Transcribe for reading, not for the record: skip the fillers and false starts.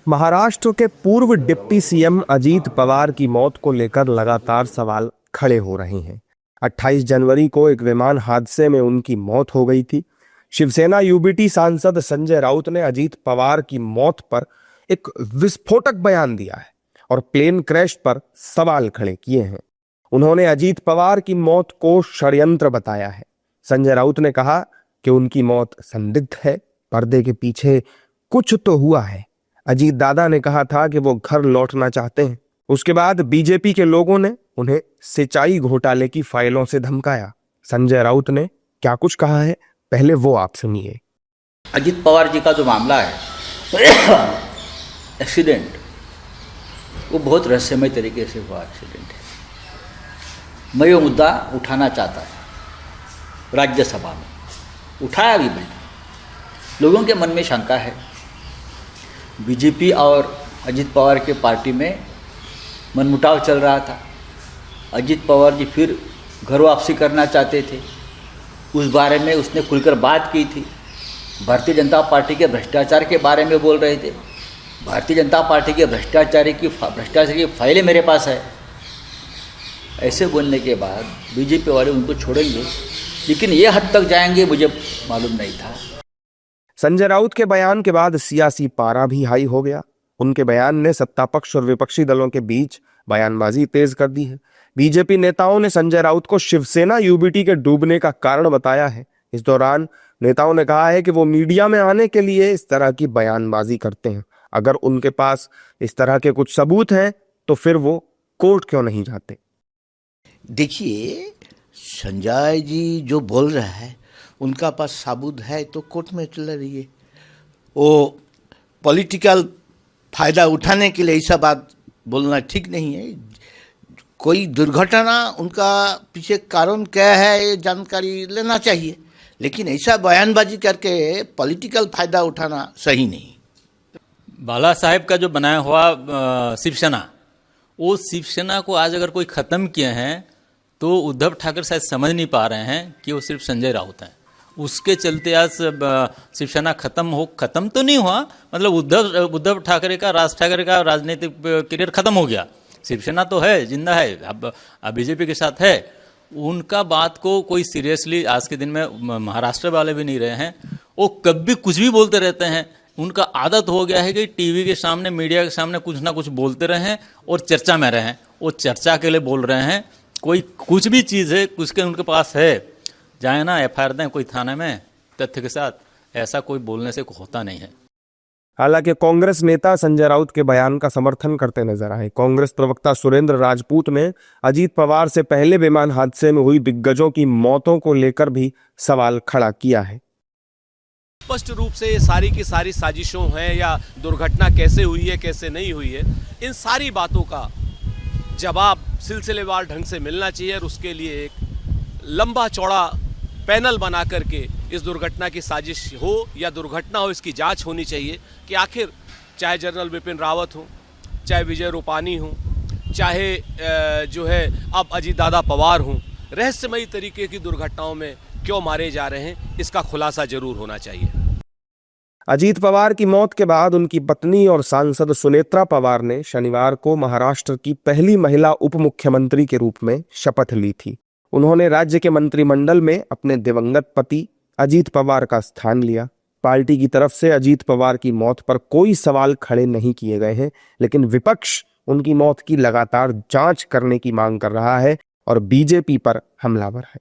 महाराष्ट्र के पूर्व deputy CM Ajit Pawar की मौत को लेकर लगातार सवाल खड़े हो रहे हैं। 28 जनवरी को एक विमान हादसे में उनकी मौत हो गई थी। शिवसेना यूबीटी सांसद संजय राउत ने अजीत पवार की मौत पर एक विस्फोटक बयान दिया है और प्लेन क्रैश पर सवाल खड़े किए हैं। उन्होंने अजीत पवार की मौत को षड्यंत्र बताया है। संजय राउत ने कहा कि उनकी मौत संदिग्ध है, पर्दे के पीछे कुछ तो हुआ है। अजीत दादा ने कहा था कि वो घर लौटना चाहते हैं। उसके बाद बीजेपी के लोगों ने उन्हें सिंचाई घोटाले की फाइलों से धमकाया। संजय राउत ने क्या कुछ कहा है, पहले वो आप सुनिए। अजीत पवार जी का जो मामला है एक्सीडेंट, वो बहुत रहस्यमय तरीके से हुआ एक्सीडेंट है। मैं वो मुद्दा उठाना चाहता है, राज्यसभा में उठाया भी मैंने। लोगों के मन में शंका है, बीजेपी और अजीत पवार के पार्टी में मनमुटाव चल रहा था। अजीत पवार जी फिर घर वापसी करना चाहते थे, उस बारे में उसने खुलकर बात की थी। भारतीय जनता पार्टी के भ्रष्टाचार के बारे में बोल रहे थे। भारतीय जनता पार्टी के भ्रष्टाचार की फाइलें मेरे पास है। ऐसे बोलने के बाद बीजेपी वाले उनको छोड़ेंगे, लेकिन ये हद तक जाएंगे मुझे मालूम नहीं था। संजय राउत के बयान के बाद सियासी पारा भी हाई हो गया। उनके बयान ने सत्ता पक्ष और विपक्षी दलों के बीच बयानबाजी तेज कर दी है। बीजेपी नेताओं ने संजय राउत को शिवसेना यूबीटी के डूबने का कारण बताया है। इस दौरान नेताओं ने कहा है कि वो मीडिया में आने के लिए इस तरह की बयानबाजी करते हैं। अगर उनके पास इस तरह के कुछ सबूत हैं तो फिर वो कोर्ट क्यों नहीं जाते? देखिए, संजय जी जो बोल रहा है उनका पास सबूत है तो कोर्ट में चल रही है। वो पॉलिटिकल फायदा उठाने के लिए ऐसा बात बोलना ठीक नहीं है। कोई दुर्घटना, उनका पीछे कारण क्या है ये जानकारी लेना चाहिए, लेकिन ऐसा बयानबाजी करके पॉलिटिकल फायदा उठाना सही नहीं। बाला साहेब का जो बनाया हुआ शिवसेना, वो शिवसेना को आज अगर कोई ख़त्म किए हैं तो उद्धव ठाकरे शायद समझ नहीं पा रहे हैं कि वो सिर्फ संजय राउत हैं। उसके चलते आज शिवसेना खत्म तो नहीं हुआ, मतलब उद्धव ठाकरे का, राज ठाकरे का राजनीतिक करियर खत्म हो गया। शिवसेना तो है, जिंदा है, अब बीजेपी के साथ है। उनका बात को कोई सीरियसली आज के दिन में महाराष्ट्र वाले भी नहीं रहे हैं। वो कभी कुछ भी बोलते रहते हैं। उनका आदत हो गया है कि टीवी के सामने, मीडिया के सामने कुछ ना कुछ बोलते रहें और चर्चा में रहें। वो चर्चा के लिए बोल रहे हैं। कोई कुछ भी चीज़ है, कुछ के उनके पास है, जाए ना एफआईआर दें कोई थाने में तथ्य के साथ। ऐसा कोई बोलने से होता नहीं है। हालांकि कांग्रेस नेता संजय राउत के बयान का समर्थन करते नजर आए। कांग्रेस प्रवक्ता सुरेंद्र राजपूत ने अजीत पवार से पहले विमान हादसे में हुई दिग्गजों की मौतों को लेकर भी सवाल खड़ा किया है। स्पष्ट रूप से ये सारी की सारी साजिशों हैं या दुर्घटना कैसे हुई है, कैसे नहीं हुई है, इन सारी बातों का जवाब सिलसिलेवार ढंग से मिलना चाहिए। और उसके लिए एक लंबा चौड़ा पैनल बना करके इस दुर्घटना की साजिश हो या दुर्घटना हो, इसकी जांच होनी चाहिए कि आखिर चाहे जनरल बिपिन रावत हो, चाहे विजय रूपानी हो, चाहे जो है अब अजीत दादा पवार हों, रहस्यमयी तरीके की दुर्घटनाओं में क्यों मारे जा रहे हैं, इसका खुलासा जरूर होना चाहिए। अजीत पवार की मौत के बाद उनकी पत्नी और सांसद सुनेत्रा पवार ने शनिवार को महाराष्ट्र की पहली महिला उप मुख्यमंत्री के रूप में शपथ ली थी। उन्होंने राज्य के मंत्रिमंडल में अपने दिवंगत पति अजीत पवार का स्थान लिया। पार्टी की तरफ से अजीत पवार की मौत पर कोई सवाल खड़े नहीं किए गए हैं, लेकिन विपक्ष उनकी मौत की लगातार जांच करने की मांग कर रहा है और बीजेपी पर हमलावर है।